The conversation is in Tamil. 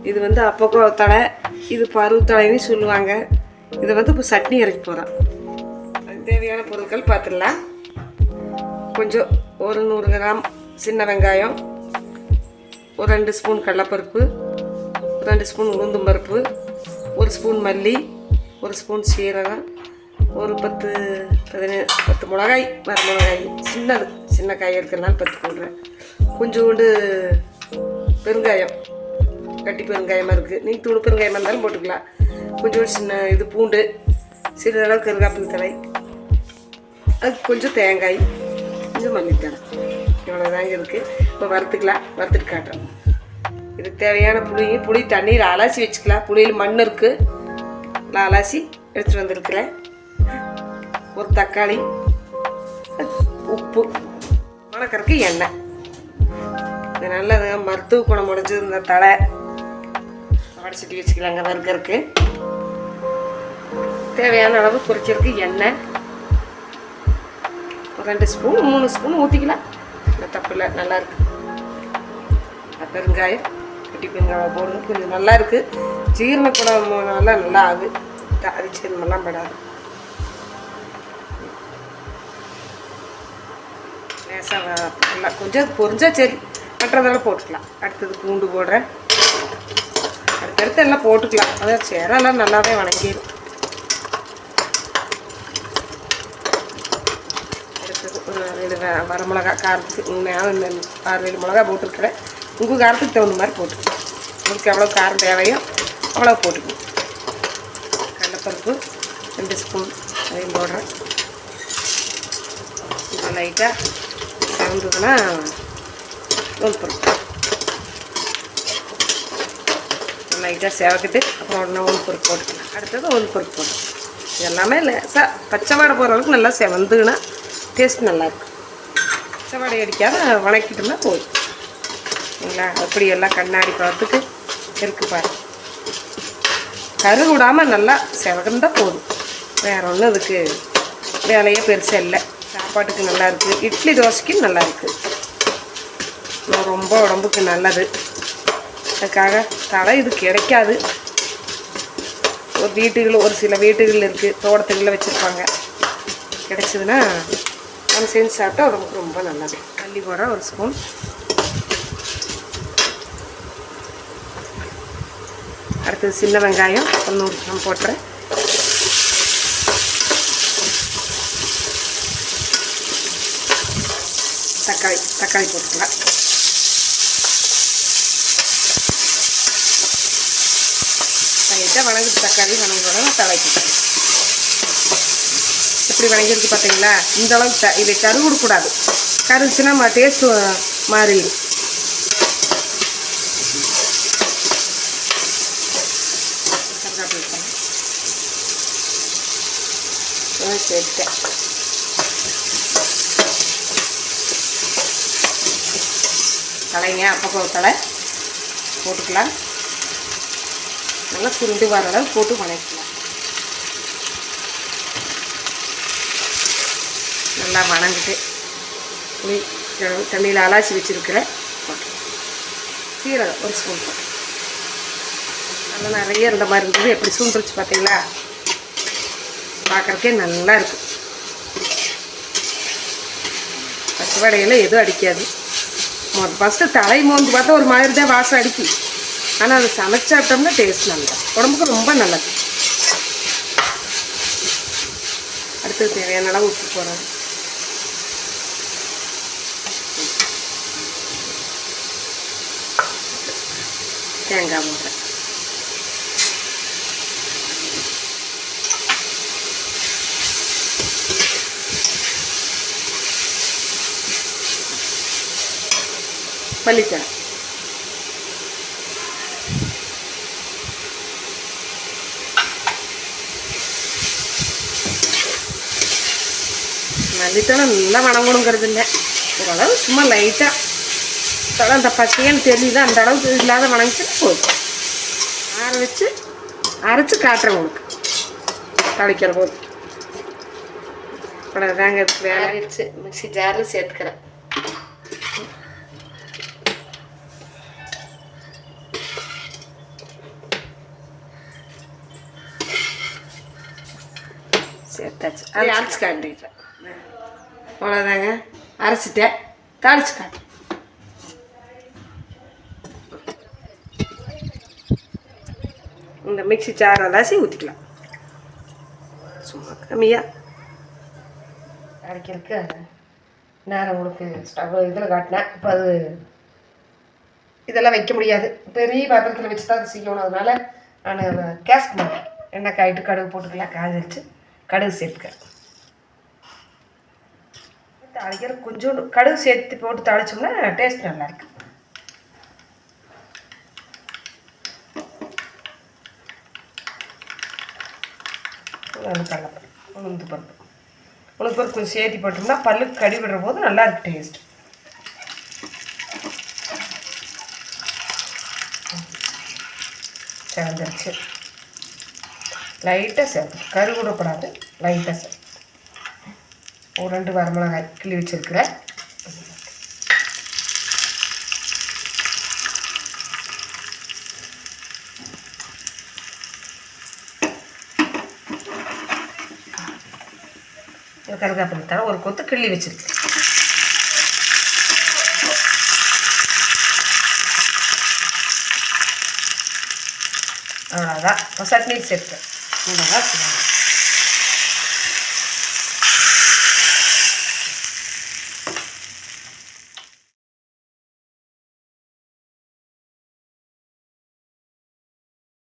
இது வந்து அப்பக்கோ தழை, இது பருவு தழைன்னு சொல்லுவாங்க. இதை வந்து இப்போ சட்னி அரைக்க போகிறோம். தேவையான பொருட்கள் பார்த்துடலாம். கொஞ்சம் ஒரு 100 கிராம் சின்ன வெங்காயம், ஒரு 2 ஸ்பூன் கடலைப்பருப்பு, 2 ஸ்பூன் உளுந்தும் பருப்பு, 1 ஸ்பூன் மல்லி, 1 ஸ்பூன் சீரகம், ஒரு 10 மிளகாய், வர மிளகாய் சின்ன காய் இருக்கிறதுனால 10 போடுறேன். கொஞ்சோண்டு பெருங்காயம், கட்டி பெருங்காயமாக இருக்குது. நீங்கள் தூள் பெருங்காயமாக இருந்தாலும் போட்டுக்கலாம். கொஞ்சோண்டு சின்ன இது பூண்டு, சிறிதளவு கருவேப்பிலை தழை, அதுக்கு கொஞ்சம் தேங்காய், கொஞ்சம் மல்லித்தழை, இவ்வளோதாங்க இருக்குது. இப்போ வறுத்துக்கலாம். வறுத்துட்டு காட்டுறோம். இதுக்கு தேவையான புளி தண்ணீர் அலசி வச்சுக்கலாம். புளியில் மண் இருக்குது, நான் அலசி எடுத்துகிட்டு வந்திருக்கிறேன். ஒரு தக்காளி, உப்பு, வணக்கறக்கு எண்ணெய். இது நல்லது, மருத்துவ குணம் முடிஞ்சது. இந்த தழை வடைச்சிட்டு வச்சுக்கலாங்க. வறுக்கறக்கு தேவையான அளவு பொரிச்சதுக்கு எண்ணெய் ஒரு 2 ஸ்பூன் 3 ஸ்பூன் ஊற்றிக்கலாம். தப்பு இல்லை, நல்லாயிருக்கு. பெருங்காயம், கட்டி பெருங்காயம் போடுறது கொஞ்சம் நல்லா இருக்குது. ஜீரண குணம்னால நல்லா ஆகுது. அரிச்செல்லாம் படாது. லேசாக நல்லா கொஞ்சம் பொரிஞ்சா சரி, மற்றதெல்லாம் போட்டுக்கலாம். அடுத்தது பூண்டு போடுறேன். அடுத்தடுத்து எல்லாம் போட்டுக்கலாம். அதான் சேரெல்லாம் நல்லாவே வணங்கிடும். அடுத்தது ஒரு 7 வரமிளகா, காரத்துக்கு 6-7 மிளகா போட்டுருக்கிறேன். உங்கள் காரத்துக்கு தகுந்த மாதிரி போட்டுக்கலாம். உங்களுக்கு எவ்வளோ காரம் தேவையோ அவ்வளோ போட்டுக்கணும். கடலைப்பருப்பு 2 ஸ்பூன் அதையும் போடுறேன். இப்போ லைட்டாக கலந்ததுன்னா உளுப்பருப்பு லைட்டாக சேவக்கிட்டு அப்புறம் உடனே உளுப்பருப்பு போட்டுக்கலாம். அடுத்தது உளுப்பருப்பு போட்டுக்கலாம். இது எல்லாமே லேசாக பச்சை வாடை போகிற அளவுக்கு நல்லா செவந்துன்னா டேஸ்ட் நல்லாயிருக்கும். பச்சை வாடை அடிக்காத வணக்கிட்டோம்னா போதும். சரிங்களா? அப்படி எல்லாம் கண்ணாடி பார்த்துக்கு இருக்குது பாரு. கரு விடாமல் நல்லா செவந்தால் போதும். வேறு ஒன்றும் இதுக்கு வேலையே பெருசாக இல்லை. சாப்பாட்டுக்கு நல்லாயிருக்கு. இட்லி தோசைக்கு நல்லாயிருக்கு. ரொம்ப உடம்புக்கு நல்லது. அதுக்காக தழை இது கிடைக்காது. ஒரு சில வீட்டுகள் இருக்குது, தோட்டத்துகளில் வச்சுருப்பாங்க. கிடைச்சதுன்னா நம்ம செஞ்சு சாப்பிட்டா உடம்புக்கு ரொம்ப நல்லது. மல்லி போட 1 ஸ்பூன், அடுத்தது சின்ன வெங்காயம் 100 கிராம் போட்டுறேன். தக்காளி போட்டுக்கலாம். லைட்டாக வணங்குது. தக்காளி வணங்கோட தழைக்கு எப்படி வணங்கிருக்கு பார்த்தீங்களா? இந்த அளவுக்கு இதை கரு கொடுக்கூடாது. கருச்சுன்னா டேஸ்ட்டு மாறிடும். சேர்த்தேன். தலைங்க அப்பப்போ தலை போட்டுக்கலாம். நல்லா சுருண்டு வர அளவு போட்டு வணக்கலாம். நல்லா வணங்கிட்டு புளி தண்ணியில் அலாசி வச்சுருக்கிறேன். போட்டு சீரகம் 1 ஸ்பூன் போட்டு நல்லா நிறைய இருந்த மாதிரி இருந்தது. எப்படி சுண்டுருச்சு பார்த்தீங்களா? பார்க்குறக்கே நல்லா இருக்கும். பச்சை வடையெல்லாம் எதுவும் அடிக்காது. ஃபஸ்ட்டு தலை மோந்து பார்த்தா ஒரு மாதிரி தான் வாசம் அடிக்கி. ஆனால் அதை சமைச்சாப்பிட்டோம்னா டேஸ்ட் நல்லா, உடம்புக்கு ரொம்ப நல்லது. அடுத்தது தேவையான அளவு உப்பு போடுறேன். தேங்காய் போடுறேன். மல்லித்தழை, மல்லித்தழை நல்லா வணங்கணுங்கிறது இல்லை. ஓரளவு சும்மா லைட்டாக தலை அந்த பச்சைன்னு தெரியுது, அந்த அளவுக்கு இல்லாத வணங்கிட்டு போதும். அரைச்சி காட்டுறேன் உங்களுக்கு தளிக்கிற போது. அவ்வளோதாங்க. வேலை ஆயிடுச்சு. மிக்ஸி ஜாரில் சேர்த்துக்கிறேன். சேர்த்தாச்சு. அதை அரைச்சி காட்டிட்டேன். அவ்வளோதாங்க, அரைச்சிட்டேன். தாளிச்சு காட்டு. இந்த மிக்ஸி ஜார் அலசி ஊற்றிக்கலாம். சும்மா கம்மியாக அரைக்கிறதுக்கு நேரம் உங்களுக்கு ஸ்டவ் இதில் காட்டினேன். இப்போ அது இதெல்லாம் வைக்க முடியாது, பெரிய பாத்திரத்தில் வச்சு தான் அது செய்யணும். அதனால் நான் கேஸ்க்கு மாட்டேன். எண்ணெய் காயிட்டு கடுகு போட்டுக்கலாம். காய வச்சு கடுகு சேர்த்துக்கிறேன். தாளிக்கிற கொஞ்சோண்டு கடுகு சேர்த்து போட்டு தாளிச்சோம்னா டேஸ்ட் நல்லாயிருக்கு. கடலைப்பருப்பு, உளுந்து பருப்பு கொஞ்சம் சேர்த்து போட்டோம்னா பல்லுக்கு கடி விடுற போது நல்லாயிருக்கு டேஸ்ட். சேர்ந்துருச்சு. லைட்டாக சேர்த்து கரு கூடக்கூடாது, லைட்டாக சேர்த்து ஒரு 2 வரமிளகாய் கிள்ளி வச்சுருக்கிறேன். கருவேப்பிலை தர ஒரு கொத்து கிள்ளி வச்சுருக்கேன். அவ்வளோதான். சட்னி சேர்த்துக்கேன். இவ்வளோதான்.